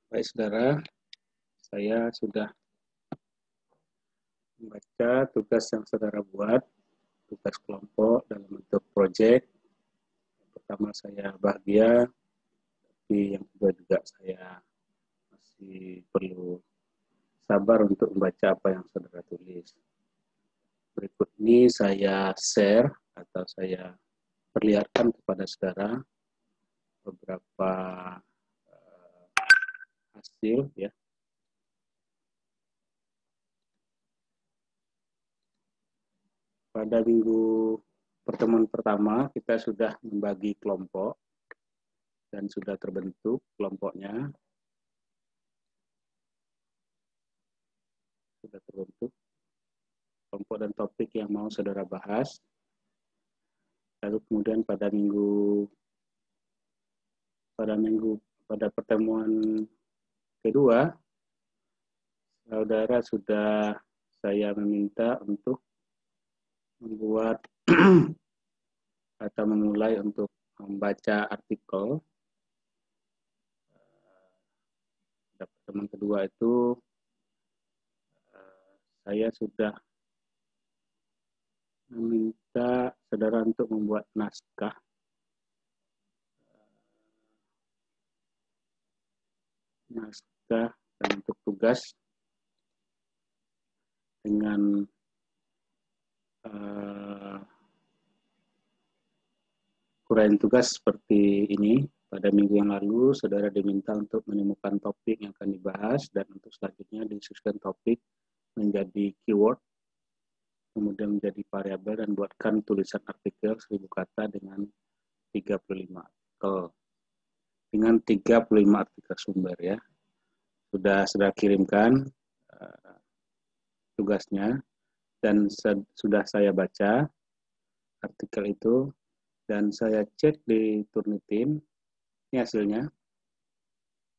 Baik, saudara, saya sudah membaca tugas yang saudara buat, tugas kelompok dalam bentuk proyek. Pertama, saya bahagia, tapi yang kedua juga saya masih perlu sabar untuk membaca apa yang saudara tulis. Berikut ini saya share atau saya perlihatkan kepada saudara beberapa hasil ya. Pada minggu pertemuan pertama kita sudah membagi kelompok dan sudah terbentuk kelompoknya. Sudah terbentuk kelompok dan topik yang mau saudara bahas. Lalu kemudian pada pertemuan kedua, saudara sudah saya meminta untuk membuat atau memulai untuk membaca artikel. Pada pertemuan kedua itu saya sudah meminta saudara untuk membuat naskah dan untuk tugas dengan uraian tugas seperti ini. Pada minggu yang lalu, saudara diminta untuk menemukan topik yang akan dibahas dan untuk selanjutnya disusun topik menjadi keyword, kemudian menjadi variabel dan buatkan tulisan artikel 1000 kata dengan 35 artikel. Dengan 35 artikel sumber ya. Sudah kirimkan tugasnya dan sudah saya baca artikel itu dan saya cek di Turnitin. Ini hasilnya.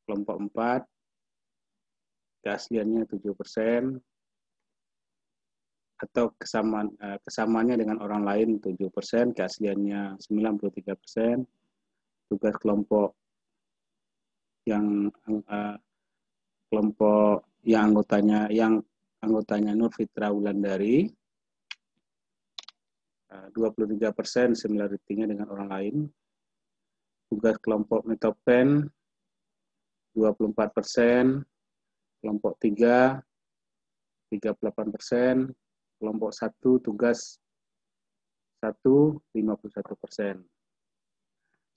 Kelompok 4 keasliannya 7%, atau kesamaannya dengan orang lain 7%, keasliannya 93%. Tugas kelompok yang anggotanya Nur Fitra Wulandari 23% similarity-nya dengan orang lain. Tugas kelompok Metopen 24%, kelompok 3 38%, kelompok 1 tugas 1 51%.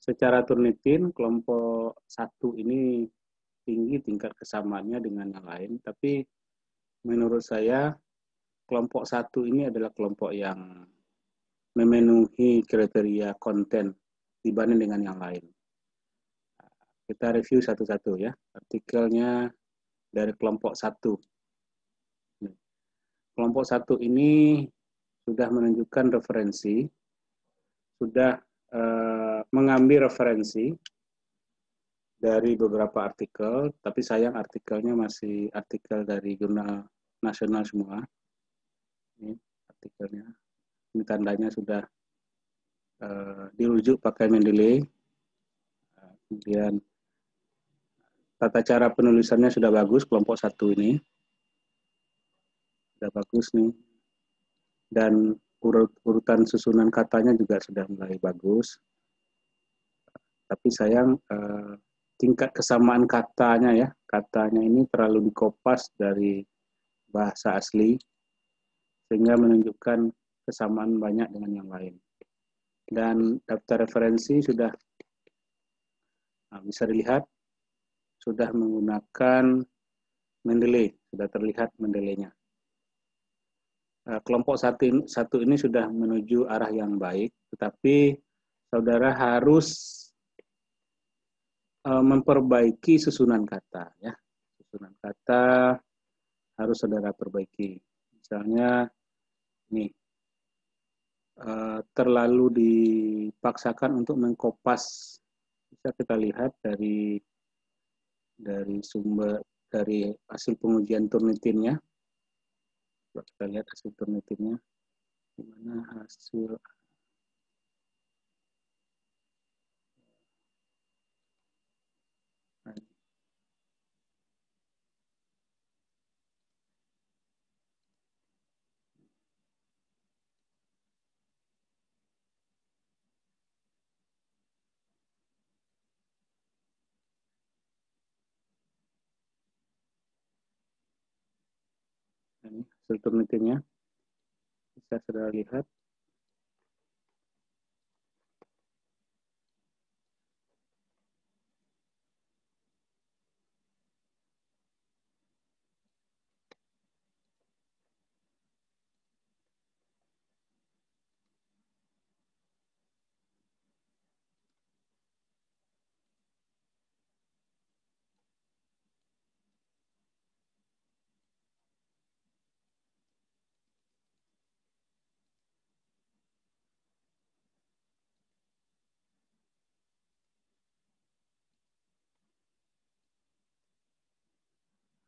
Secara Turnitin kelompok 1 ini tinggi tingkat kesamaannya dengan yang lain, tapi menurut saya kelompok 1 ini adalah kelompok yang memenuhi kriteria konten dibanding dengan yang lain. Kita review satu-satu ya, artikelnya dari kelompok 1. Kelompok 1 ini sudah menunjukkan referensi, sudah mengambil referensi dari beberapa artikel, tapi sayang artikelnya masih artikel dari jurnal nasional semua. Ini artikelnya, ini tandanya sudah dirujuk pakai Mendeley. Kemudian tata cara penulisannya sudah bagus, kelompok 1 ini sudah bagus nih, dan urutan susunan katanya juga sudah mulai bagus. Tapi sayang tingkat kesamaan katanya ini terlalu dikopas dari bahasa asli sehingga menunjukkan kesamaan banyak dengan yang lain. Dan daftar referensi sudah bisa dilihat sudah menggunakan Mendeley, sudah terlihat Mendeley-nya. Kelompok 1 ini sudah menuju arah yang baik, tetapi saudara harus memperbaiki susunan kata ya. Susunan kata harus saudara perbaiki. Misalnya nih terlalu dipaksakan untuk mengkopas. Bisa kita lihat dari sumber dari hasil pengujian Turnitinnya. Kita lihat hasil Turnitinnya. Gimana hasil hasil penelitiannya. Bisa saudara lihat.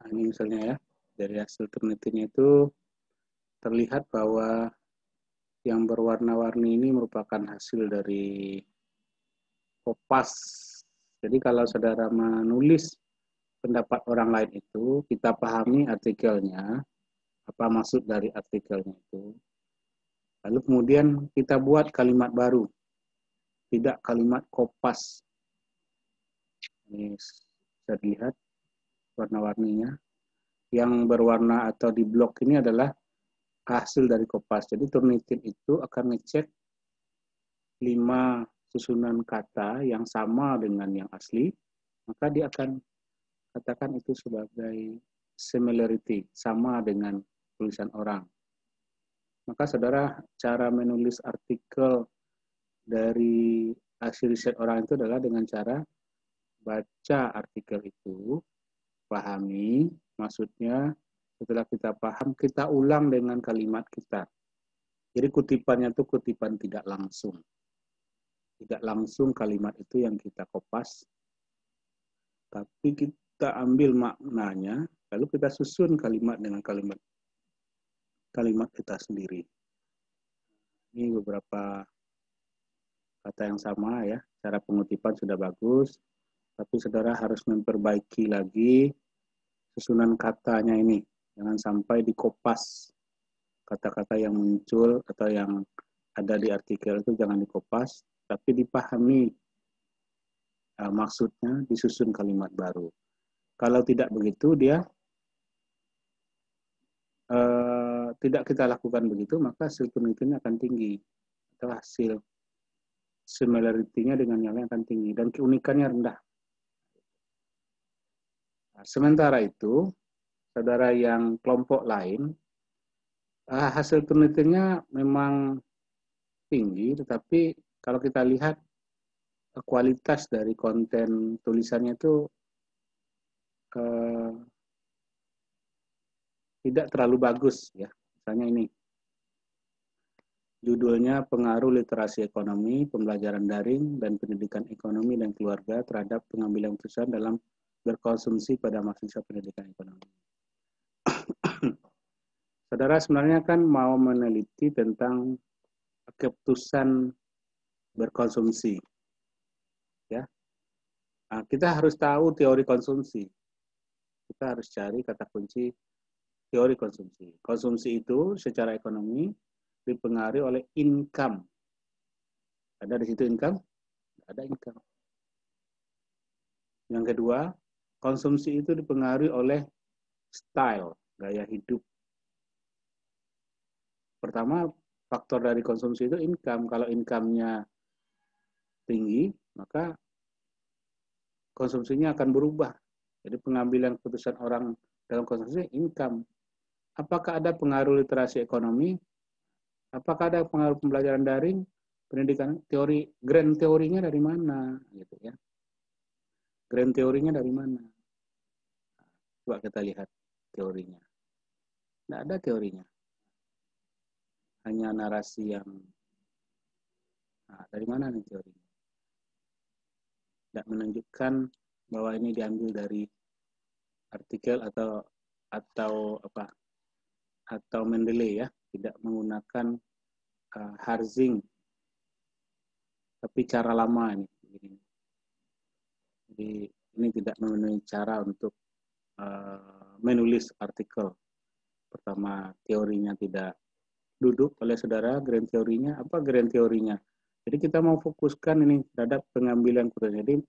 Nah, ini misalnya ya, dari hasil penelitiannya itu terlihat bahwa yang berwarna-warni ini merupakan hasil dari Kopas. Jadi kalau saudara menulis pendapat orang lain itu, kita pahami artikelnya, apa maksud dari artikelnya itu. Lalu kemudian kita buat kalimat baru, tidak kalimat Kopas. Ini bisa dilihat warna-warninya. Yang berwarna atau di blok ini adalah hasil dari Kopas. Jadi Turnitin itu akan ngecek 5 susunan kata yang sama dengan yang asli, maka dia akan katakan itu sebagai similarity, sama dengan tulisan orang. Maka saudara, cara menulis artikel dari hasil riset orang itu adalah dengan cara baca artikel itu, pahami maksudnya, setelah kita paham, kita ulang dengan kalimat kita. Jadi kutipannya itu kutipan tidak langsung. Tidak langsung kalimat itu yang kita kopas, tapi kita ambil maknanya, lalu kita susun kalimat dengan kalimat kita sendiri. Ini beberapa kata yang sama ya, cara pengutipan sudah bagus, tapi saudara harus memperbaiki lagi susunan katanya ini. Jangan sampai dikopas kata-kata yang muncul atau yang ada di artikel itu jangan dikopas, tapi dipahami maksudnya, disusun kalimat baru. Kalau tidak begitu, dia tidak kita lakukan begitu, maka hasil penelitiannya akan tinggi. Atau hasil similarity-nya dengan yang lain akan tinggi. Dan keunikannya rendah. Nah, sementara itu, saudara yang kelompok lain, hasil penelitiannya memang tinggi, tetapi kalau kita lihat kualitas dari konten tulisannya itu tidak terlalu bagus ya. Misalnya ini judulnya Pengaruh Literasi Ekonomi, Pembelajaran Daring dan Pendidikan Ekonomi dan Keluarga terhadap pengambilan keputusan dalam berkonsumsi pada mahasiswa pendidikan ekonomi. Saudara sebenarnya kan mau meneliti tentang keputusan berkonsumsi. Ya. Nah, kita harus tahu teori konsumsi. Kita harus cari kata kunci teori konsumsi. Konsumsi itu secara ekonomi dipengaruhi oleh income. Ada di situ income? Ada income. Yang kedua, konsumsi itu dipengaruhi oleh style, gaya hidup. Pertama, faktor dari konsumsi itu income. Kalau income-nya tinggi, maka konsumsinya akan berubah. Jadi pengambilan keputusan orang dalam konsumsi income. Apakah ada pengaruh literasi ekonomi? Apakah ada pengaruh pembelajaran daring? Pendidikan teori, grand teorinya dari mana? Gitu ya. Grand teorinya dari mana? Coba kita lihat teorinya. Tidak ada teorinya. Hanya narasi yang... Nah, dari mana nih teorinya? Tidak menunjukkan bahwa ini diambil dari artikel atau Mendeley ya, tidak menggunakan Harzing, tapi cara lama ini. Jadi ini tidak memenuhi cara untuk menulis artikel. Pertama, teorinya tidak duduk oleh saudara, grand teorinya. Apa grand teorinya? Jadi kita mau fokuskan ini terhadap pengambilan keputusan. Jadi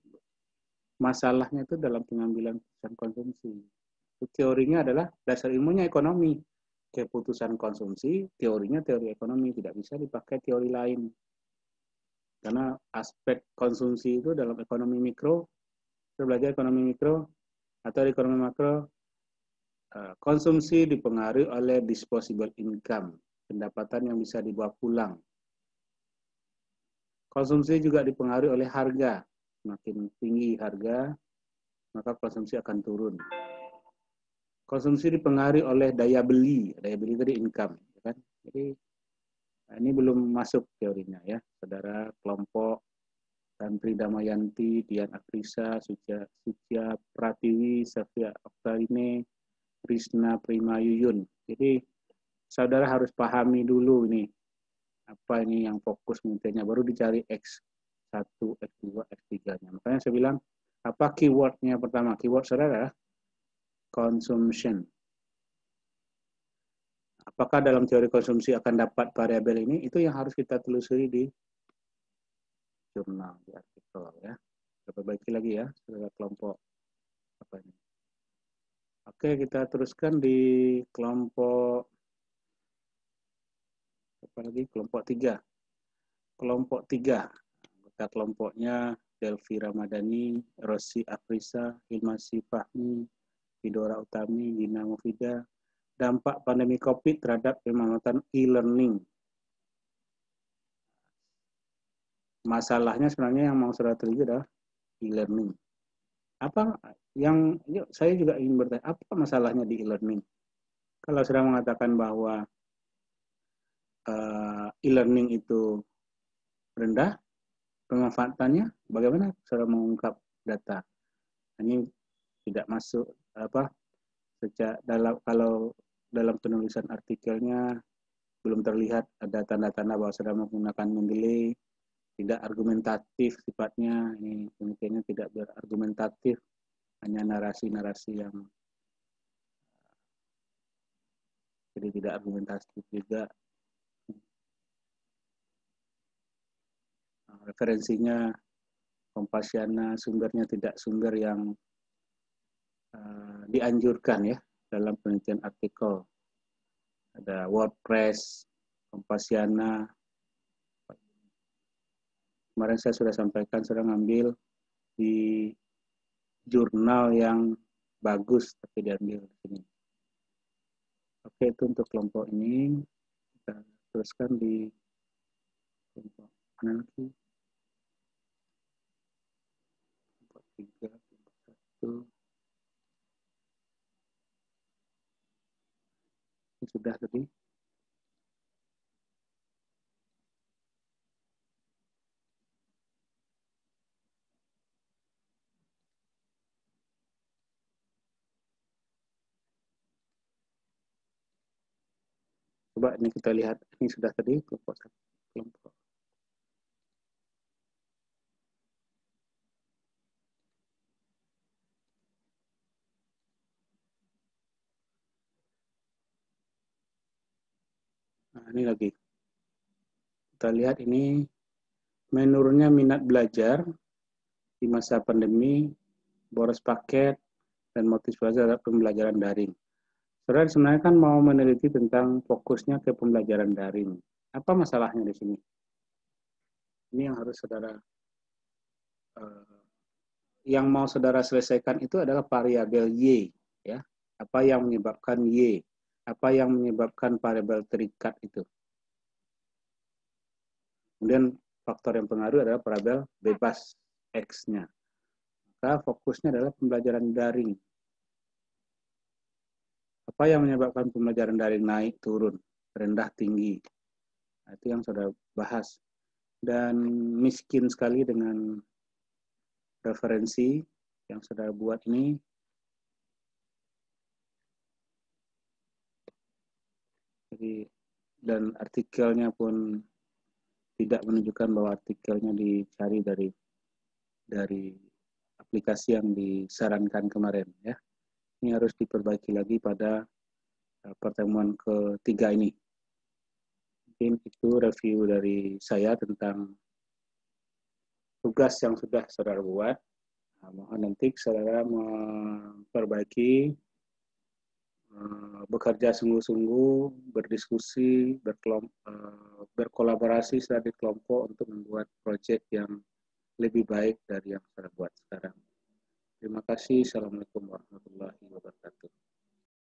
masalahnya itu dalam pengambilan keputusan konsumsi. Teorinya adalah dasar ilmunya ekonomi. keputusan konsumsi, teorinya teori ekonomi, tidak bisa dipakai teori lain. Karena aspek konsumsi itu dalam ekonomi mikro, kita belajar ekonomi mikro atau ekonomi makro, konsumsi dipengaruhi oleh disposable income, pendapatan yang bisa dibawa pulang. Konsumsi juga dipengaruhi oleh harga. Semakin tinggi harga, maka konsumsi akan turun. Konsumsi dipengaruhi oleh daya beli tadi income, kan? Jadi ini belum masuk teorinya ya, saudara. Kelompok Tantri Damayanti, Dian Akrisa, Sucia Pratiwi, Safia Oktaline, Krishna Prima Yuyun. Jadi saudara harus pahami dulu nih, apa ini yang fokus mungkinnya, baru dicari X1, X2, X3-nya. Makanya saya bilang, apa keywordnya pertama? Keyword saudara, consumption. Apakah dalam teori konsumsi akan dapat variabel ini? Itu yang harus kita telusuri di jurnal, di artikel ya. Kita perbaiki lagi ya, saudara kelompok apa ini. Oke, kita teruskan di kelompok apa lagi? Kelompok 3. Kelompok 3. Anggota kelompoknya Delvi Ramadhani, Rosi Afrisa, Hilmasi Fahmi, Fidora Utami, Gina Mufida. Dampak pandemi COVID terhadap pemanfaatan e-learning. Masalahnya sebenarnya yang mau saudara teliti adalah e-learning. Apa yang saya juga ingin bertanya, apa masalahnya di e-learning? Kalau sudah mengatakan bahwa e-learning itu rendah pemanfaatannya, bagaimana saudara mengungkap data? Ini tidak masuk kalau dalam penulisan artikelnya belum terlihat ada tanda-tanda bahwa saudara menggunakan Mendeley, tidak argumentatif sifatnya, ini kemungkinannya tidak berargumentatif, hanya narasi-narasi yang jadi tidak argumentatif juga. Referensinya Kompasiana, sumbernya tidak sumber yang dianjurkan ya dalam penelitian artikel. Ada WordPress, Kompasiana. Kemarin saya sudah sampaikan, sudah ngambil di jurnal yang bagus, tapi diambil di sini. Oke, itu untuk kelompok ini. Kita teruskan di kelompok mana lagi? Kelompok 3, kelompok 1. Ini sudah tadi. Coba ini kita lihat, ini sudah tadi kelompok 1. Kelompok. Nah, ini lagi. Kita lihat ini menurunnya minat belajar di masa pandemi, boros paket, dan motivasi terhadap pembelajaran daring. Saudara sebenarnya kan mau meneliti tentang fokusnya ke pembelajaran daring. Apa masalahnya di sini? Ini yang harus saudara, yang mau saudara selesaikan itu adalah variabel Y, ya. Apa yang menyebabkan Y? Apa yang menyebabkan variabel terikat itu? Kemudian faktor yang pengaruh adalah variabel bebas X-nya. Maka fokusnya adalah pembelajaran daring. Apa yang menyebabkan pembelajaran daring naik, turun, rendah, tinggi? Nah, itu yang sudah bahas. Dan miskin sekali dengan referensi yang sudah buat ini. Jadi, dan artikelnya pun tidak menunjukkan bahwa artikelnya dicari dari aplikasi yang disarankan kemarin, ya. Ini harus diperbaiki lagi pada pertemuan ketiga ini. Mungkin itu review dari saya tentang tugas yang sudah saudara buat. Nah, mohon nanti saudara memperbaiki bekerja sungguh-sungguh, berdiskusi, berkolaborasi secara di kelompok untuk membuat proyek yang lebih baik dari yang saya buat sekarang. Terima kasih. Assalamualaikum warahmatullahi wabarakatuh.